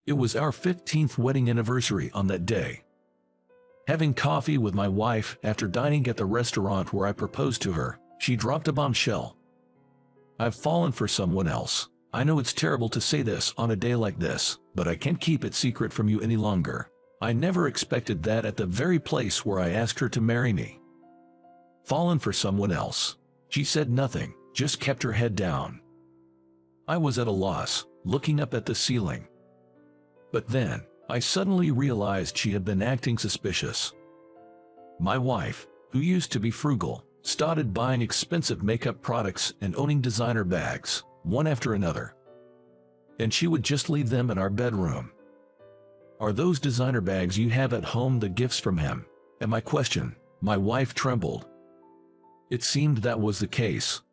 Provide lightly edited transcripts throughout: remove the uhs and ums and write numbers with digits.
It was our 15th wedding anniversary on that day. Having coffee with my wife after dining at the restaurant where I proposed to her, she dropped a bombshell. "I've fallen for someone else. I know it's terrible to say this on a day like this, but I can't keep it secret from you any longer. I never expected that at the very place where I asked her to marry me." Fallen for someone else. She said nothing, just kept her head down. I was at a loss, looking up at the ceiling. But then, I suddenly realized she had been acting suspicious. My wife, who used to be frugal, started buying expensive makeup products and owning designer bags, one after another. And she would just leave them in our bedroom. "Are those designer bags you have at home the gifts from him?" And my question, my wife trembled. It seemed that was the case.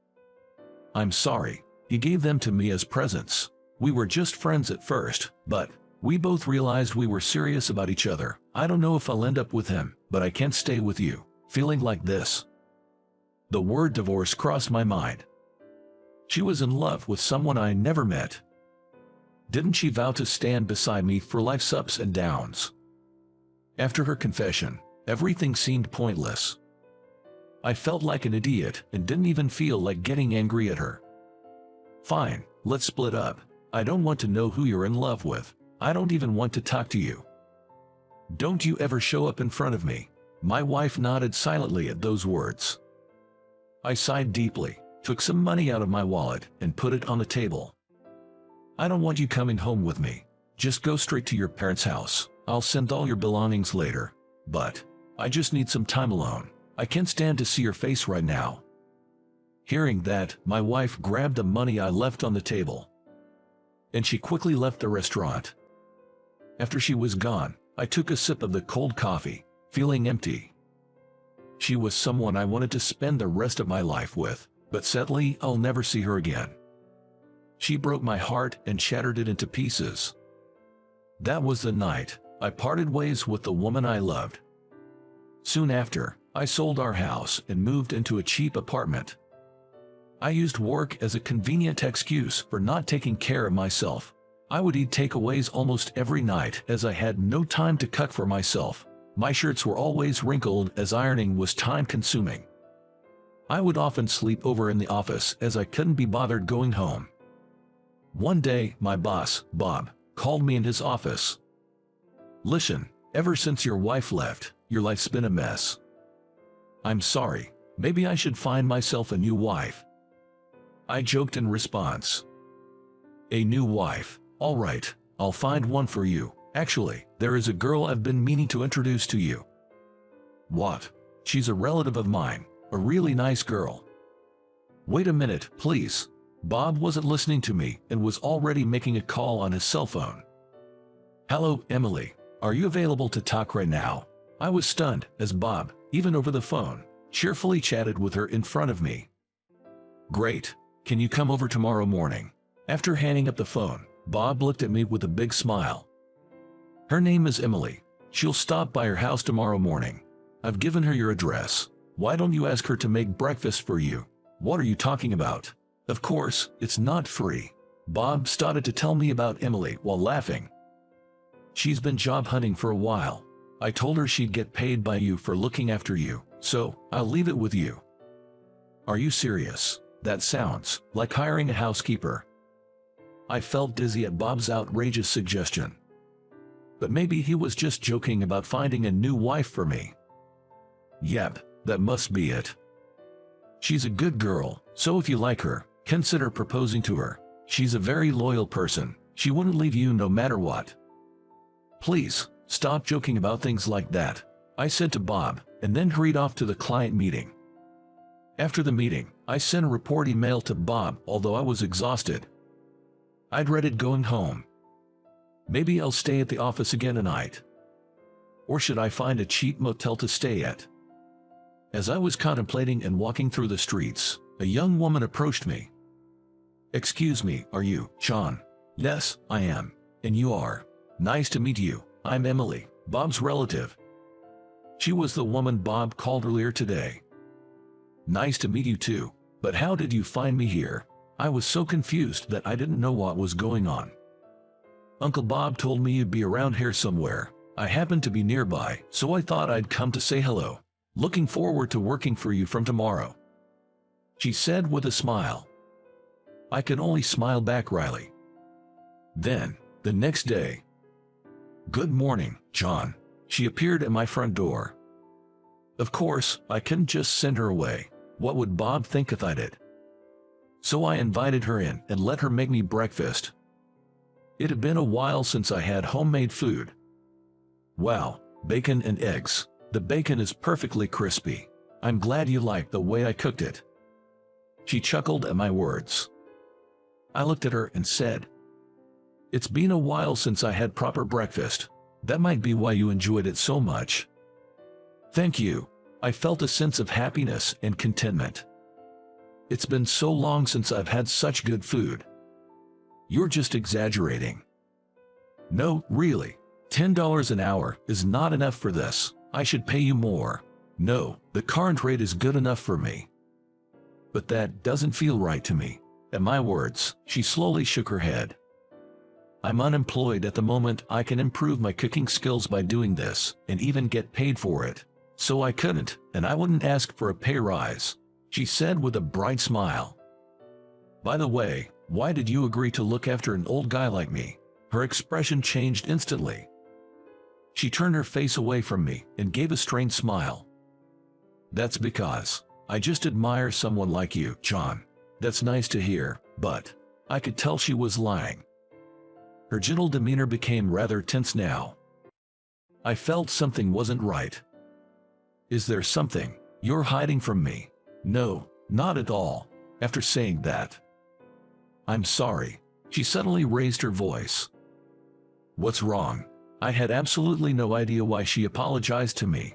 "I'm sorry, he gave them to me as presents. We were just friends at first, but we both realized we were serious about each other. I don't know if I'll end up with him, but I can't stay with you, feeling like this." The word divorce crossed my mind. She was in love with someone I never met. Didn't she vow to stand beside me for life's ups and downs? After her confession, everything seemed pointless. I felt like an idiot and didn't even feel like getting angry at her. "Fine, let's split up. I don't want to know who you're in love with. I don't even want to talk to you. Don't you ever show up in front of me." My wife nodded silently at those words. I sighed deeply, took some money out of my wallet, and put it on the table. "I don't want you coming home with me. Just go straight to your parents' house. I'll send all your belongings later. But I just need some time alone. I can't stand to see your face right now." Hearing that, my wife grabbed the money I left on the table. And she quickly left the restaurant. After she was gone, I took a sip of the cold coffee, feeling empty. She was someone I wanted to spend the rest of my life with, but sadly I'll never see her again. She broke my heart and shattered it into pieces. That was the night I parted ways with the woman I loved. Soon after, I sold our house and moved into a cheap apartment. I used work as a convenient excuse for not taking care of myself. I would eat takeaways almost every night as I had no time to cook for myself. My shirts were always wrinkled as ironing was time-consuming. I would often sleep over in the office as I couldn't be bothered going home. One day, my boss, Bob, called me in his office. "Listen, ever since your wife left, your life's been a mess. I'm sorry, maybe I should find myself a new wife." I joked in response. "A new wife? All right, I'll find one for you. Actually, there is a girl I've been meaning to introduce to you." "What? She's a relative of mine, a really nice girl." "Wait a minute, please." Bob wasn't listening to me and was already making a call on his cell phone. "Hello, Emily. Are you available to talk right now?" I was stunned as Bob, even over the phone, cheerfully chatted with her in front of me. "Great. Can you come over tomorrow morning?" After hanging up the phone, Bob looked at me with a big smile. "Her name is Emily. She'll stop by your house tomorrow morning. I've given her your address. Why don't you ask her to make breakfast for you?" "What are you talking about? Of course, it's not free." Bob started to tell me about Emily while laughing. "She's been job hunting for a while. I told her she'd get paid by you for looking after you, so I'll leave it with you." "Are you serious? That sounds like hiring a housekeeper." I felt dizzy at Bob's outrageous suggestion. But maybe he was just joking about finding a new wife for me. Yep, that must be it. "She's a good girl, so if you like her, consider proposing to her. She's a very loyal person. She wouldn't leave you no matter what." "Please, stop joking about things like that," I said to Bob, and then hurried off to the client meeting. After the meeting, I sent a report email to Bob, although I was exhausted. I dreaded going home. Maybe I'll stay at the office again tonight. Or should I find a cheap motel to stay at? As I was contemplating and walking through the streets, a young woman approached me. "Excuse me, are you Sean?" "Yes, I am. And you are?" "Nice to meet you. I'm Emily, Bob's relative." She was the woman Bob called earlier today. "Nice to meet you too. But how did you find me here?" I was so confused that I didn't know what was going on. Uncle Bob told me you'd be around here somewhere. I happened to be nearby, so I thought I'd come to say hello. Looking forward to working for you from tomorrow," she said with a smile. I could only smile back wryly. Then, the next day, "Good morning, John." She appeared at my front door. Of course, I couldn't just send her away. What would Bob think if I did? So I invited her in and let her make me breakfast. It had been a while since I had homemade food. Wow, bacon and eggs. The bacon is perfectly crispy. I'm glad you liked the way I cooked it. She chuckled at my words. I looked at her and said, "It's been a while since I had proper breakfast. That might be why you enjoyed it so much." "Thank you." I felt a sense of happiness and contentment. It's been so long since I've had such good food. "You're just exaggerating." "No, really. $10 an hour is not enough for this. I should pay you more." "No, the current rate is good enough for me." "But that doesn't feel right to me." At my words, she slowly shook her head. "I'm unemployed at the moment. I can improve my cooking skills by doing this, and even get paid for it. So I couldn't, and I wouldn't ask for a pay rise," she said with a bright smile. "By the way, why did you agree to look after an old guy like me?" Her expression changed instantly. She turned her face away from me and gave a strained smile. "That's because I just admire someone like you, John." "That's nice to hear, but..." I could tell she was lying. Her gentle demeanor became rather tense now. I felt something wasn't right. "Is there something you're hiding from me?" "No, not at all." After saying that, "I'm sorry." She suddenly raised her voice. "What's wrong?" I had absolutely no idea why she apologized to me.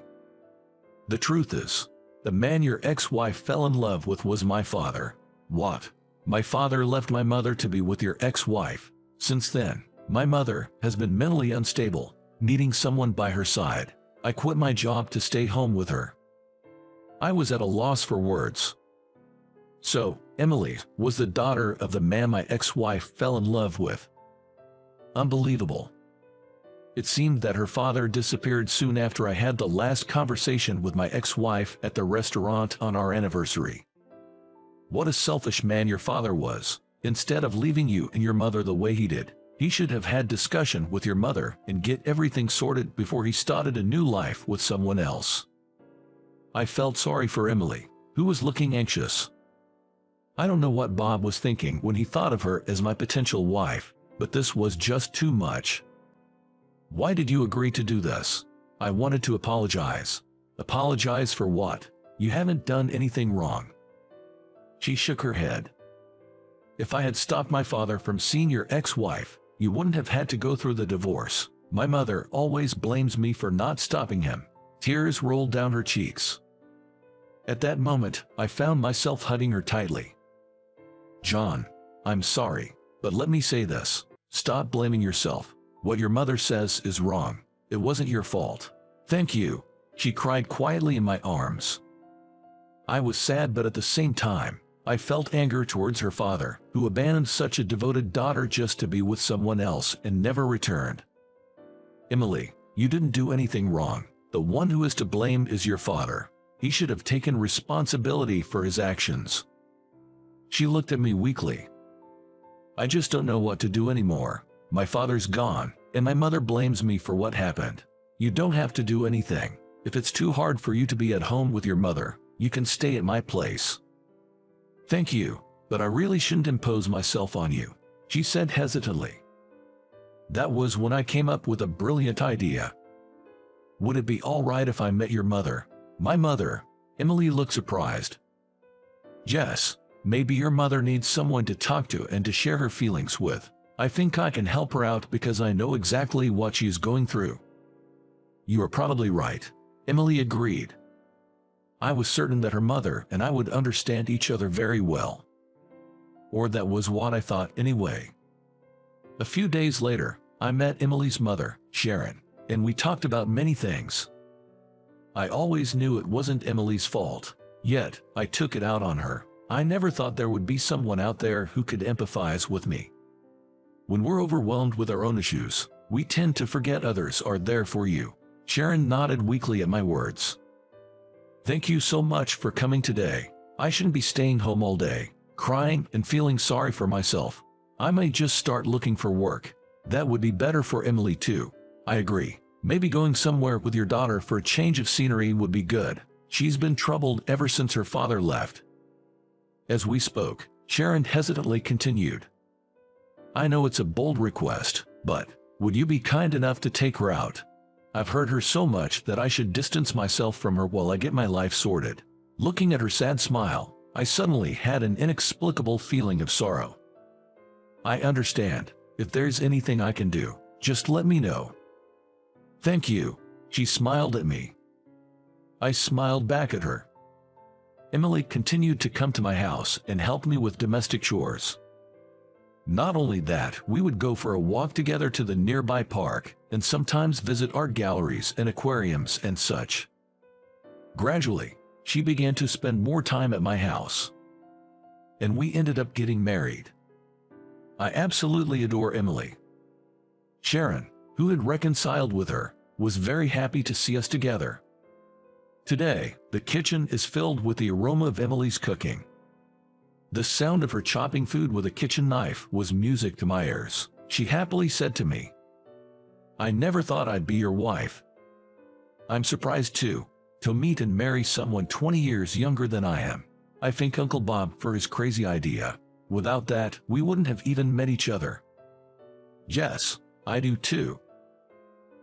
"The truth is, the man your ex-wife fell in love with was my father." "What?" "My father left my mother to be with your ex-wife. Since then, my mother has been mentally unstable, needing someone by her side. I quit my job to stay home with her." I was at a loss for words. So, Emily was the daughter of the man my ex-wife fell in love with. Unbelievable. It seemed that her father disappeared soon after I had the last conversation with my ex-wife at the restaurant on our anniversary. What a selfish man your father was. Instead of leaving you and your mother the way he did, he should have had discussion with your mother and get everything sorted before he started a new life with someone else. I felt sorry for Emily, who was looking anxious. I don't know what Bob was thinking when he thought of her as my potential wife, but this was just too much. "Why did you agree to do this?" I wanted to apologize. "Apologize for what? You haven't done anything wrong." She shook her head. "If I had stopped my father from seeing your ex-wife, you wouldn't have had to go through the divorce. My mother always blames me for not stopping him." Tears rolled down her cheeks. At that moment, I found myself hugging her tightly. "John, I'm sorry, but let me say this. Stop blaming yourself. What your mother says is wrong. It wasn't your fault." "Thank you," she cried quietly in my arms. I was sad, but at the same time, I felt anger towards her father, who abandoned such a devoted daughter just to be with someone else and never returned. "Emily, you didn't do anything wrong. The one who is to blame is your father. He should have taken responsibility for his actions." She looked at me weakly. "I just don't know what to do anymore. My father's gone, and my mother blames me for what happened. You don't have to do anything. If it's too hard for you to be at home with your mother, you can stay at my place." "Thank you, but I really shouldn't impose myself on you," she said hesitantly. That was when I came up with a brilliant idea. "Would it be all right if I met your mother?" "My mother?" Emily looked surprised. "Yes, maybe your mother needs someone to talk to and to share her feelings with. I think I can help her out because I know exactly what she is going through." "You are probably right," Emily agreed. I was certain that her mother and I would understand each other very well. Or that was what I thought anyway. A few days later, I met Emily's mother, Sharon, and we talked about many things. I always knew it wasn't Emily's fault, yet I took it out on her. I never thought there would be someone out there who could empathize with me. When we're overwhelmed with our own issues, we tend to forget others are there for you. Sharon nodded weakly at my words. Thank you so much for coming today. I shouldn't be staying home all day, crying and feeling sorry for myself. I may just start looking for work. That would be better for Emily too. I agree. Maybe going somewhere with your daughter for a change of scenery would be good. She's been troubled ever since her father left. As we spoke, Sharon hesitantly continued. I know it's a bold request, but would you be kind enough to take her out? I've hurt her so much that I should distance myself from her while I get my life sorted. Looking at her sad smile, I suddenly had an inexplicable feeling of sorrow. I understand. If there's anything I can do, just let me know. Thank you. She smiled at me. I smiled back at her. Emily continued to come to my house and help me with domestic chores. Not only that, we would go for a walk together to the nearby park and sometimes visit art galleries and aquariums and such. Gradually, she began to spend more time at my house. And we ended up getting married. I absolutely adore Emily. Sharon, who had reconciled with her, was very happy to see us together. Today, the kitchen is filled with the aroma of Emily's cooking. The sound of her chopping food with a kitchen knife was music to my ears. She happily said to me, I never thought I'd be your wife. I'm surprised too, to meet and marry someone 20 years younger than I am. I thank Uncle Bob for his crazy idea. Without that, we wouldn't have even met each other. Yes, I do too.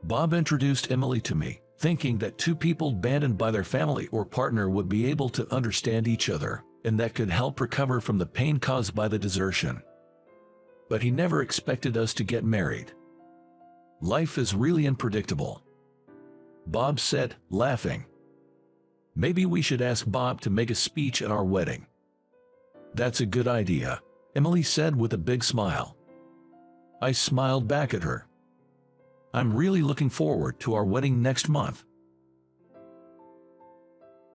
Bob introduced Emily to me, thinking that two people abandoned by their family or partner would be able to understand each other, and that could help recover from the pain caused by the desertion. But he never expected us to get married. Life is really unpredictable. Bob said, laughing. Maybe we should ask Bob to make a speech at our wedding. That's a good idea, Emily said with a big smile. I smiled back at her. I'm really looking forward to our wedding next month.